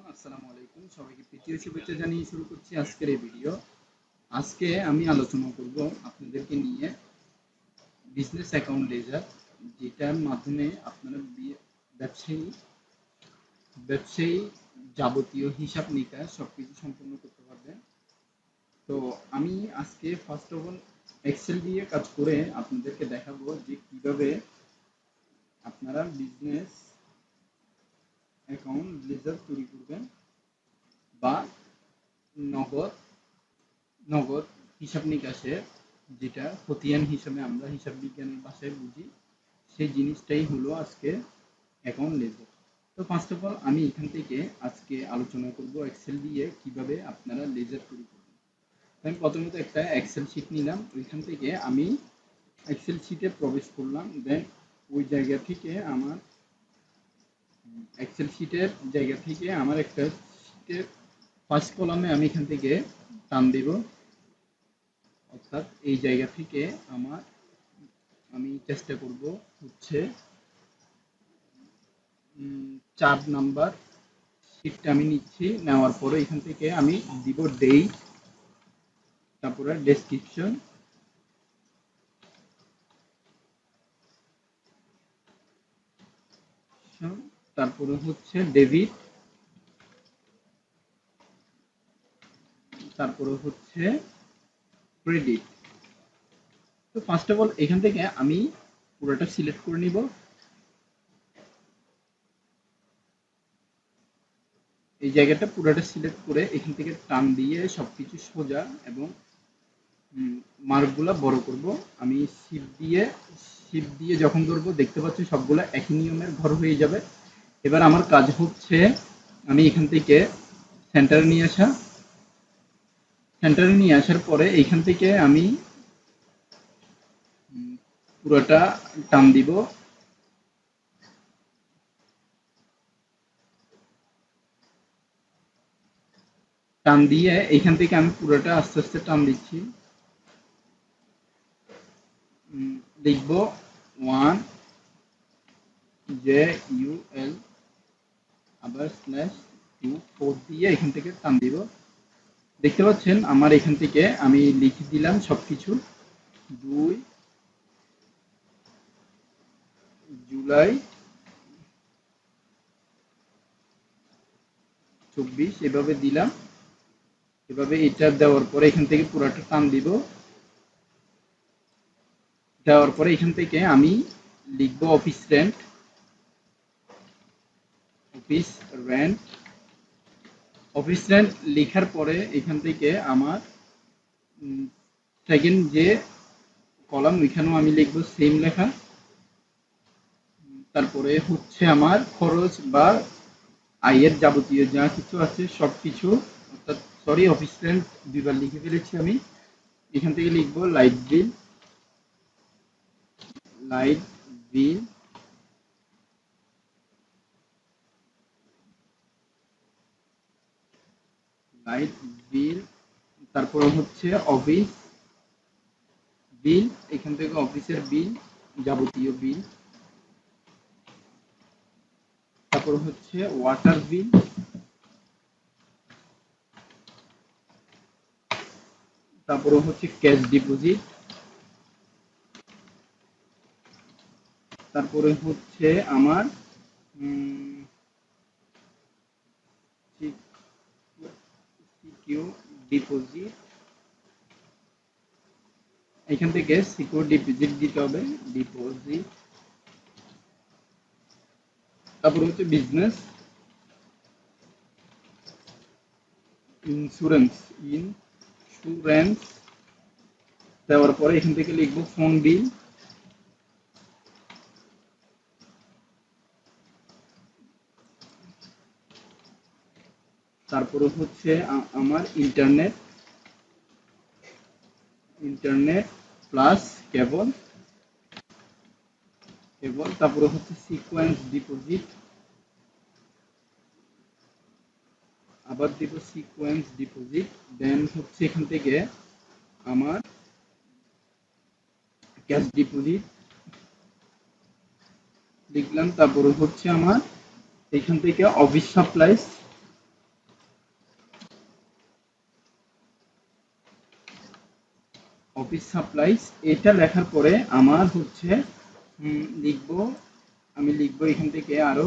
Everyone, আসসালামু আলাইকুম। সবাইকে প্রীতীয় শুভেচ্ছা জানিয়ে শুরু করছি আজকের এই ভিডিও। আজকে আমি আলোচনা করব আপনাদেরকে নিয়ে বিজনেস অ্যাকাউন্ট লেজার, যেটার মাধ্যমে আপনারা ব্যবসায়ী ব্যবসায়ী যাবতীয় হিসাব নিকাশ সবকিছু সম্পূর্ণ করতে পারবেন। তো আমি আজকে ফার্স্ট অফ অল এক্সেল দিয়ে কাজ করে আপনাদেরকে দেখাবো যে কিভাবে আপনারা বিজনেস অ্যাকাউন্ট লেজার তৈরি করবেন বা নগদ নগদ হিসাব নিকাশে, যেটা খতিয়ান হিসাবে আমরা হিসাব বিজ্ঞানের ভাষায় বুঝি, সেই জিনিসটাই হলো আজকে অ্যাকাউন্ট লেজার। তো ফার্স্ট অফ অল আমি এখান থেকে আজকে আলোচনা করব এক্সেল দিয়ে কিভাবে আপনারা লেজার তৈরি করবেন। আমি প্রথমত একটা এক্সেল শিট নিলাম, ওইখান থেকে আমি এক্সেল শিটে প্রবেশ করলাম। দেন ওই জায়গা থেকে আমার এক্সেল শিটের জায়গা থেকে আমার একটা শিটের ফার্স্ট কলামে আমি এখান থেকে টান দেব, অর্থাৎ এই জায়গা থেকে আমি চেষ্টা করব হচ্ছে 4 নাম্বার শিটটা আমি নিচ্ছি। নেওয়ার পরে এখান থেকে আমি দিব ডেট, তারপরে ডেসক্রিপশন, তারপরে হচ্ছে ডেবিট, তারপরে হচ্ছে ক্রেডিট। তো ফার্স্ট অফ অল এখান থেকে আমি পুরোটা সিলেক্ট করে নিব। এই জায়গাটা পুরোটা সিলেক্ট করে এখান থেকে টান দিয়ে সবকিছু সোজা এবং মার্কগুলো বড় করব। আমি শিপ দিয়ে যখন ধরবো দেখতে পাচ্ছি সবগুলো একই নিয়মের ঘর হয়ে যাবে। এবার আমার কাজ হচ্ছে আমি এখান থেকে সেন্টারে নিয়ে আসার পরে এইখান থেকে আমি পুরোটা টান দিব। টান দিয়ে এইখান থেকে আমি পুরোটা আস্তে আস্তে টান দিচ্ছি। লিখব 1JUL, আবার /2 দিয়ে এখান থেকে টান দিব। দেখতে পাচ্ছেন আমার এখান থেকে আমি লিখে দিলাম সবকিছু। 2 জুলাই 24 এভাবে দিলাম। এভাবে এটা দেওয়ার পরে এখান থেকে পুরোটা টান দিব। দেওয়ার পরে এখান থেকে আমি লিখব অফিস রেন্ট। লেখার পরে এখান থেকে আমার সেকেন্ড যে কলাম ওইখানেও আমি লিখব সেম লেখা। তারপরে হচ্ছে আমার খরচ বা আয়ের যাবতীয় যা কিছু আছে সবকিছু, অর্থাৎ সরি অফিস রেন্ট দুইবার লিখে ফেলেছি আমি। এখান থেকে লিখব লাইট বিল, লাইট বিল। তারপরে হচ্ছে অফিস বিল, এখান থেকে অফিসের বিল, যাবতীয় বিল। তারপর হচ্ছে ওয়াটার বিল, তারপরে হচ্ছে ক্যাশ ডিপোজিট, তারপরে হচ্ছে আমার সিকিউ ডিপোজিট। এখান থেকে সিকিউর ডিপোজিট দিতে হবে, ডিপোজিট। তারপরে হচ্ছে বিজনেস ইন্স্যুরেন্স, ইন্স্যুরেন্স দেওয়ার পরে এখান থেকে লিখবো ফোন বিল। তারপরে হচ্ছে আমার ইন্টারনেট প্লাস কেবল। তারপরে হচ্ছে সিকোয়েন্স ডিপোজিট, আবার দিব সিকোয়েন্স ডিপোজিট। দেন হচ্ছে এখান থেকে আমার ক্যাশ ডিপোজিট লিখলাম। তারপরে হচ্ছে আমার এখান থেকে অফিস সাপ্লাইস, অফিস সাপ্লাইস এটা লেখার পরে আমার হচ্ছে লিখবো, আমি লিখবো এখান থেকে আরো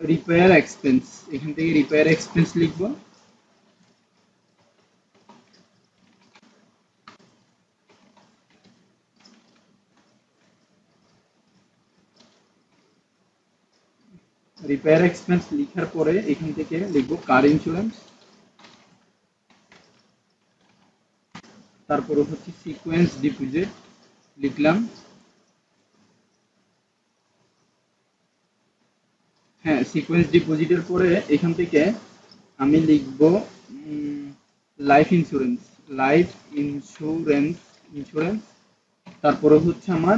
রিপেয়ার এক্সপেন্স, এখান থেকে রিপেয়ার এক্সপেন্স লিখবো। রিপেয়ার এক্সপেন্স লেখার পরে এখান থেকে লিখবো কার ইন্স্যুরেন্স, তারপরে হচ্ছে সিকোয়েন্স ডিপোজিট লিখলাম। হ্যাঁ, সিকোয়েন্স ডিপোজিটের পরে এখান থেকে আমি লিখবো life insurance, life insurance insurance তারপরে হচ্ছে আমার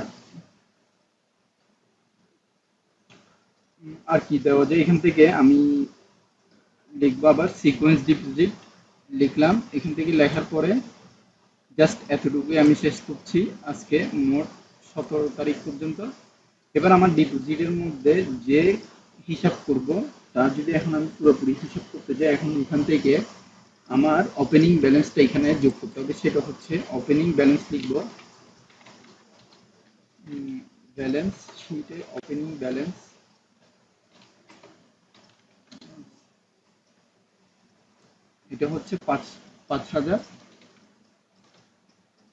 আর কি দেওয়া যায়, এখান থেকে আমি লিখবো আবার সিকোয়েন্স ডিপোজিট লিখলাম। এখান থেকে লেখার পরে জাস্ট এতটুকুই আমি শেষ করছি আজকে, মোট 17 তারিখ পর্যন্ত। এবার আমার ডিপোজিটের মধ্যে যে হিসাব করব তার যদি এখন আমি পুরোপুরি হিসাব করতে যাই, এখন এখান থেকে আমার ওপেনিং ব্যালেন্সটা এখানে যোগ করতে হবে। সেটা হচ্ছে ওপেনিং ব্যালেন্স লিখব, ব্যালেন্স শিটে ওপেনিং ব্যালেন্স, এটা হচ্ছে 5,000।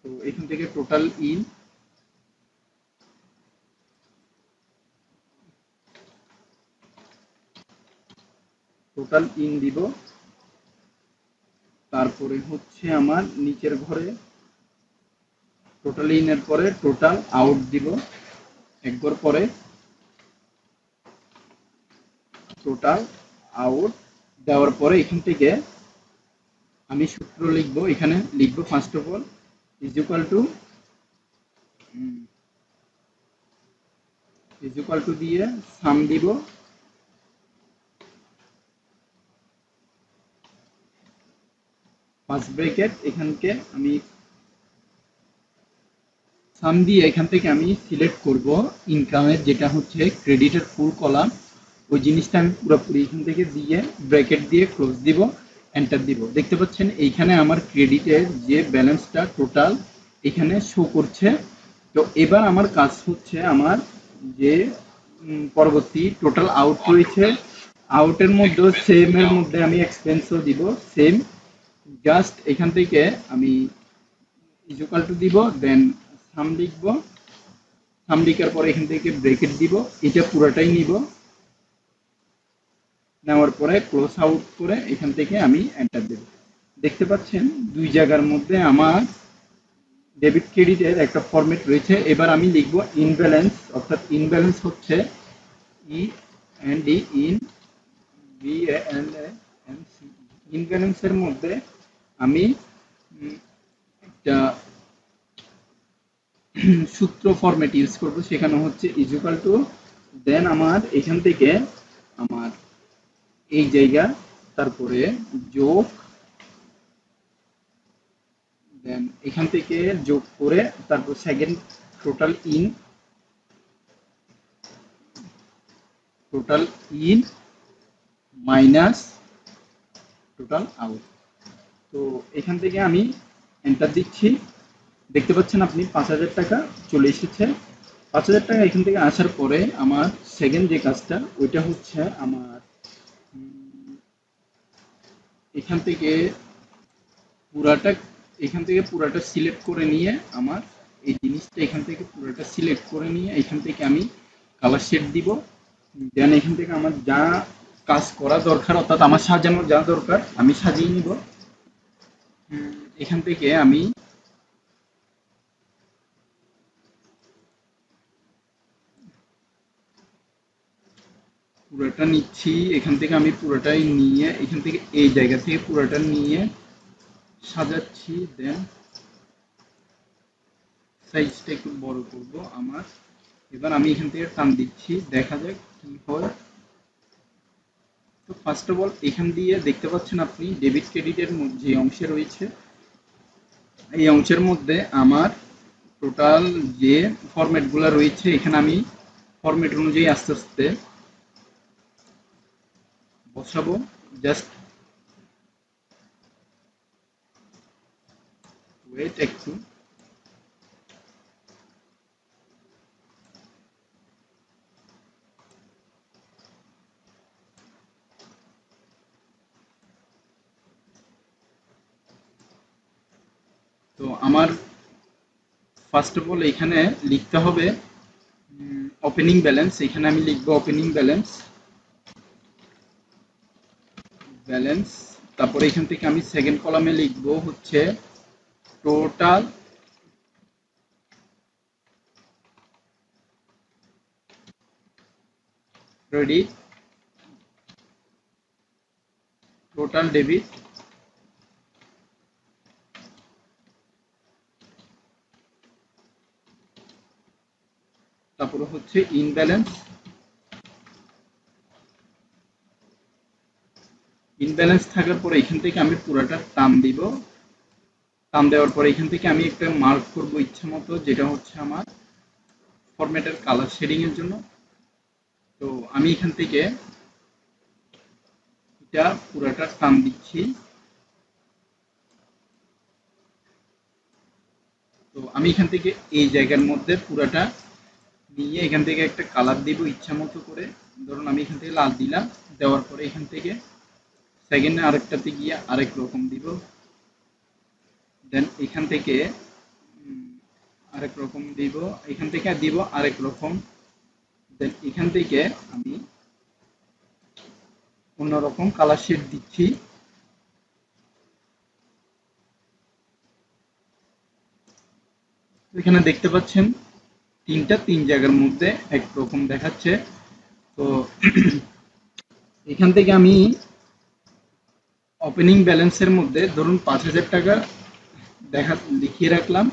তো এখান থেকে টোটাল ইন, টোটাল ইন দিব। তারপরে হচ্ছে আমার নিচের ঘরে টোটাল ইনের পরে টোটাল আউট দিব, একবার পরে টোটাল আউট দেওয়ার পরে এখান থেকে আমি সূত্র লিখব, এখানে লিখব first of all is equal two দিয়ে সাম দিব, ফার্স্ট ব্র্যাকেট এখানকে আমি সাম দিয়ে এখান থেকে আমি সিলেক্ট করব ইনকামের যেটা হচ্ছে ক্রেডিটের ফুল কলাম, ওই জিনিসটা আমি পুরোপুরি এখান থেকে দিয়ে ব্র্যাকেট দিয়ে ক্লোজ দিব, এন্টার দিব। দেখতে পাচ্ছেন এইখানে আমার ক্রেডিটের যে ব্যালেন্সটা টোটাল এখানে শো করছে। তো এবার আমার কাজ হচ্ছে আমার যে পরবর্তী টোটাল আউট রয়েছে, আউটের মধ্যে সেম এর মধ্যে আমি এক্সপেন্সও দিব সেম, জাস্ট এখান থেকে আমি ইকুয়াল টু দিব, দেন সাম লিখব, সাম লিখার পরে এখান থেকে ব্রেকেট দিব, এটা পুরোটাই নিব, নেওয়ার পরে ক্লোজ আউট করে এখান থেকে আমি এন্টার দেব। দেখতে পাচ্ছেন দুই জায়গার মধ্যে আমার ডেবিট ক্রেডিটের একটা ফরম্যাট রয়েছে। এবার আমি লিখব ইনব্যালেন্স, অর্থাৎ ইনব্যালেন্স হচ্ছে E N D in B L N C, ইনব্যালেন্সের মধ্যে আমি একটা সূত্র ফরম্যাট ইউজ করব, সেখানে হচ্ছে ইকুয়াল টু, দেন আমার এখান থেকে আমার এই জায়গা, তারপরে যোগ, দেন এখান থেকে যোগ করে তারপর second total in minus total out. তো এখান থেকে আমি এন্টার দিচ্ছি, দেখতে পাচ্ছেন আপনি 5,000 টাকা চলে এসেছে। 5,000 টাকা এখান থেকে আসার পরে আমার সেকেন্ড যে কাজটা ওইটা হচ্ছে আমার এখান থেকে পুরাটা পুরাটা সিলেক্ট করে নিয়ে আমার এই জিনিসটা এখান থেকে পুরাটা সিলেক্ট করে নিয়ে এখান থেকে আমি কালার শেড দিব, দেন এখান থেকে আমার যা কাজ করা দরকার অর্থাৎ আমার সাজানোর যা দরকার আমি সাজিয়ে নিব। এখান থেকে আমি পুরোটা নিচ্ছি, এখান থেকে আমি পুরোটাই নিয়ে এখান থেকে এই জায়গা থেকে পুরোটা নিয়ে সাজাচ্ছি, দেন সাইজটা একটু বড় করব আমার। এবার আমি এখান থেকে টান দিচ্ছি, দেখা যাক কি হয়। তো ফার্স্ট অফ অল এখান দিয়ে দেখতে পাচ্ছেন আপনি ডেবিট ক্রেডিটের যে অংশে রয়েছে এই অংশের মধ্যে আমার টোটাল যে ফরম্যাটগুলো রয়েছে এখানে আমি ফরম্যাট অনুযায়ী আস্তে আস্তে বসাবো। জাস্ট ওয়েট একটু। তো আমার ফার্স্ট অফ অল এখানে লিখতে হবে ওপেনিং ব্যালেন্স। এখানে আমি লিখবো ওপেনিং ব্যালেন্স ব্যালেন্স। তারপরে এখান থেকে আমি সেকেন্ড কলামে লিখবো হচ্ছে টোটাল ক্রেডিট, টোটাল ডেবিট, তারপরে হচ্ছে ইনব্যালেন্স। ইনব্যালেন্স থাকার পরে এখান থেকে আমি পুরোটা টার্ম দিব। টার্ম দেওয়ার পরে এখান থেকে আমি একটা মার্ক করব ইচ্ছা মতো, যেটা হচ্ছে আমার ফরম্যাটের কালার শেডিং এর জন্য। তো আমি এখান থেকে এটা পুরোটা টার্ম দিচ্ছি। তো আমি এখান থেকে এই জায়গার মধ্যে পুরোটা নিয়ে এখান থেকে একটা কালার দিব ইচ্ছা মতো করে। ধরুন আমি এখান থেকে লাল দিলাম, দেওয়ার পরে এখান থেকে সেকেন্ডে আরেকটাতে গিয়ে আরেক রকম দিব। দেন এখান থেকে আরেক রকম দিব, এখান থেকে দিব আরেক রকম। দেন এখান থেকে আমি অন্যরকম কালার শেড দিচ্ছি। এখানে দেখতে পাচ্ছেন তিন জায়গার মধ্যে একরকম দেখাচ্ছে। তো এখান থেকে আমি ওপেনিং ব্যালেন্সের মধ্যে ধরুন 5,000 টাকা লিখিয়ে রাখলাম।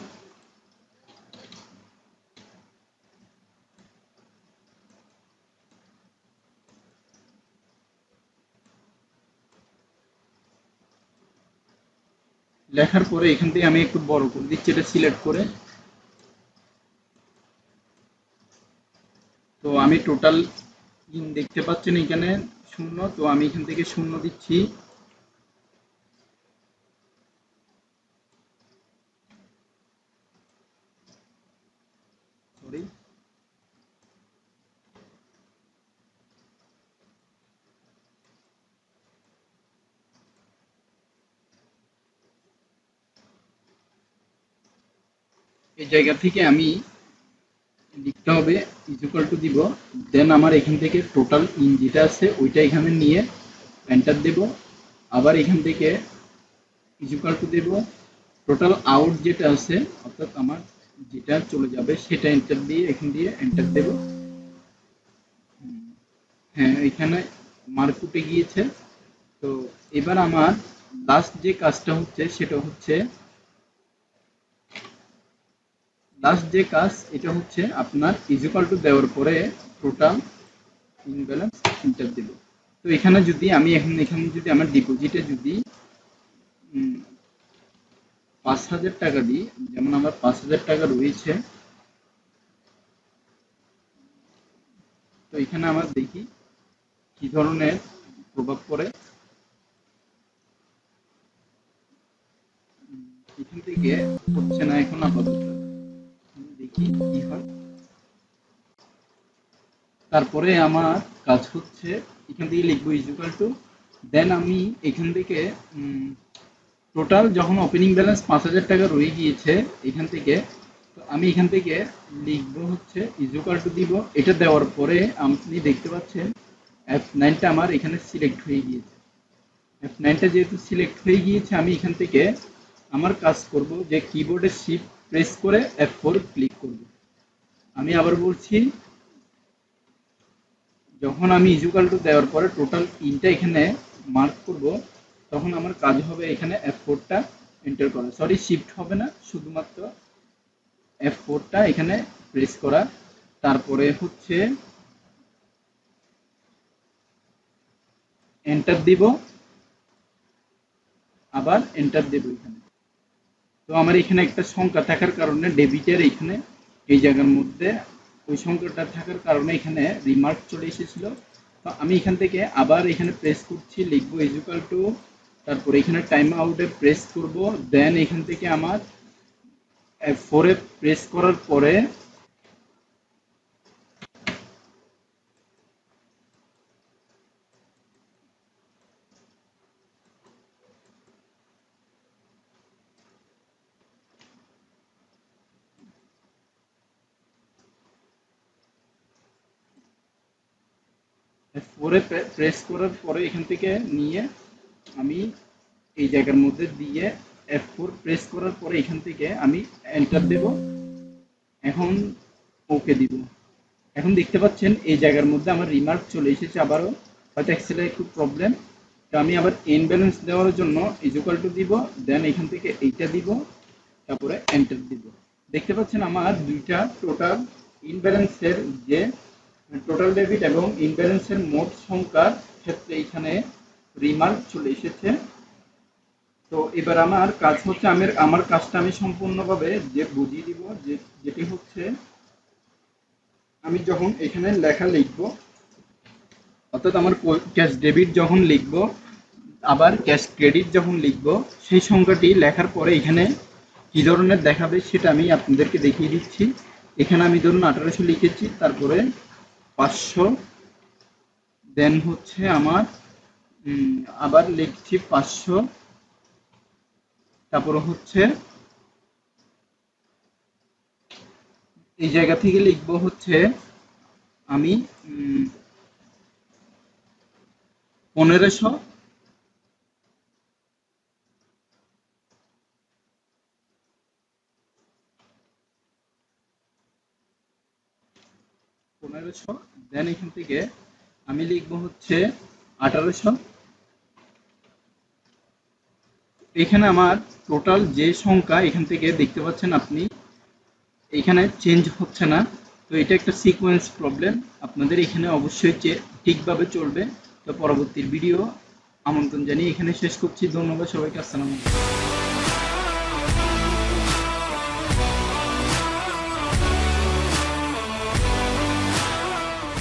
লেখার পরে এখান থেকে আমি একটু বড় করে দিচ্ছি এটা সিলেক্ট করে। তো আমি টোটাল দেখতে পাচ্ছেন এখানে 0, তো আমি এখান থেকে 0 দিচ্ছি। সরি, এই জায়গা থেকে আমি লিখতে হবে ইজ ইকুয়াল টু দিব। দেন আমার এখান থেকে টোটাল ইন যেটা আছে ওইটা এখানে নিয়ে এন্টার দেব। আবার এখান থেকে ইজ ইকুয়াল টু দেব টোটাল আউট যেটা আছে, অর্থাৎ আমার যেটা চলে যাবে সেটা এন্টার দিয়ে এখান দিয়ে এন্টার দেব। হ্যাঁ, এখানে মার্ক উঠে গিয়েছে। তো এবার আমার লাস্ট যে কাজটা হচ্ছে সেটা হচ্ছে এটা হচ্ছে আপনার ইজ ইকুয়াল টু দেওয়ার পরে টোটাল ইনব্যালেন্স এন্টার দেব। তো এখানে যদি আমি এখানে যদি আমার ডিপোজিটে যদি 5,000 টাকা দিই, যেমন আমার 5,000 টাকা রয়েছে, তো এখানে আমার দেখি কি ধরনের প্রভাব পড়ে। এখান থেকে হচ্ছে না এখন আপাতত, দেখি কি হয়। তারপরে আমার কাজ হচ্ছে এখান থেকে লিখবো ইজ ইকুয়াল টু, দেন আমি এখান থেকে টোটাল যখন ওপেনিং ব্যালেন্স 5,000 টাকা রয়ে গিয়েছে এখান থেকে, তো আমি এখান থেকে লিখবো হচ্ছে ইজ ইকুয়াল টু দিব। এটা দেওয়ার পরে আপনি দেখতে পাচ্ছেন F9টা আমার এখানে সিলেক্ট হয়ে গিয়েছে। F9টা যেহেতু সিলেক্ট হয়ে গিয়েছে, আমি এখান থেকে আমার কাজ করব যে কিবোর্ডে শিফট প্রেস করে F4 ক্লিক করব। আমি আবার বলছি, যখন আমি ইজ ইকুয়াল টু দেওয়ার পরে টোটাল ইনটা এখানে মার্ক করব, তখন আমার কাজ হবে এখানে F4টা এন্টার করা। সরি, শিফট হবে না, শুধুমাত্র F4টা এখানে প্রেস করা। তারপরে হচ্ছে এন্টার দিব, আবার এন্টার দেব এখানে। তো আমার এখানে একটা সংখ্যা থাকার কারণে ডেবিটের এখানে এই জায়গার মধ্যে ওই সংখ্যাটা থাকার কারণে এখানে রিমার্ক চলে এসেছিল। তো আমি এখান থেকে আবার এখানে প্রেস করছি, লিখবো ইজ ইকুয়াল টু, তারপরে এখানে টাইম আউটে প্রেস করব। দেন এখান থেকে আমার F4 এ প্রেস করার পরে F4 এ প্রেস করার পরে এখান থেকে নিয়ে আমি এই জায়গার মধ্যে দিয়ে F4 প্রেস করার পরে এখান থেকে আমি এন্টার দেব। এখন ওকে দিব। এখন দেখতে পাচ্ছেন এই জায়গার মধ্যে আমার রিমার্ক চলে এসেছে আবারও, হয়তো এক্সেলে একটু প্রবলেম। তো আমি আবার এন ব্যালেন্স দেওয়ার জন্য ইকুয়াল টু দিব, দেন এখান থেকে এইটা দিব, তারপরে এন্টার দিব। দেখতে পাচ্ছেন আমার দুইটা টোটাল ইনব্যালেন্সের যে টোটাল ডেবিট এবং ইনব্যালেন্সের মোট সংখ্যার ক্ষেত্রে এখানে রিমার্ক চলে এসেছে। তো এবার আমার কাজ হচ্ছে আমার কাজটা আমি সম্পূর্ণভাবে যে বুঝিয়ে দিব, যেটি হচ্ছে আমি যখন এখানে লেখা লিখব, অর্থাৎ আমার ক্যাশ ডেবিট যখন লিখব আবার ক্যাশ ক্রেডিট যখন লিখব, সেই সংখ্যাটি লেখার পরে এখানে কি ধরনের দেখাবে সেটা আমি আপনাদেরকে দেখিয়ে দিচ্ছি। এখানে আমি ধরুন 1800 লিখেছি, তারপরে 500, দেন হচ্ছে আমার আবার লিখছি 500, তারপরে হচ্ছে এই জায়গা থেকে লিখবো হচ্ছে আমি 1500, দেন এখান থেকে আমি লিখবো হচ্ছে 1800। এখানে আমার টোটাল যে সংখ্যা এখান থেকে দেখতে পাচ্ছেন আপনি, এখানে চেঞ্জ হচ্ছে না। তো এটা একটা সিকোয়েন্স প্রবলেম, আপনাদের এখানে অবশ্যই ঠিকভাবে চলবে। তো পরবর্তী ভিডিও আমন্ত্রণ জানিয়ে এখানে শেষ করছি। ধন্যবাদ সবাইকে, আসসালামু আলাইকুম।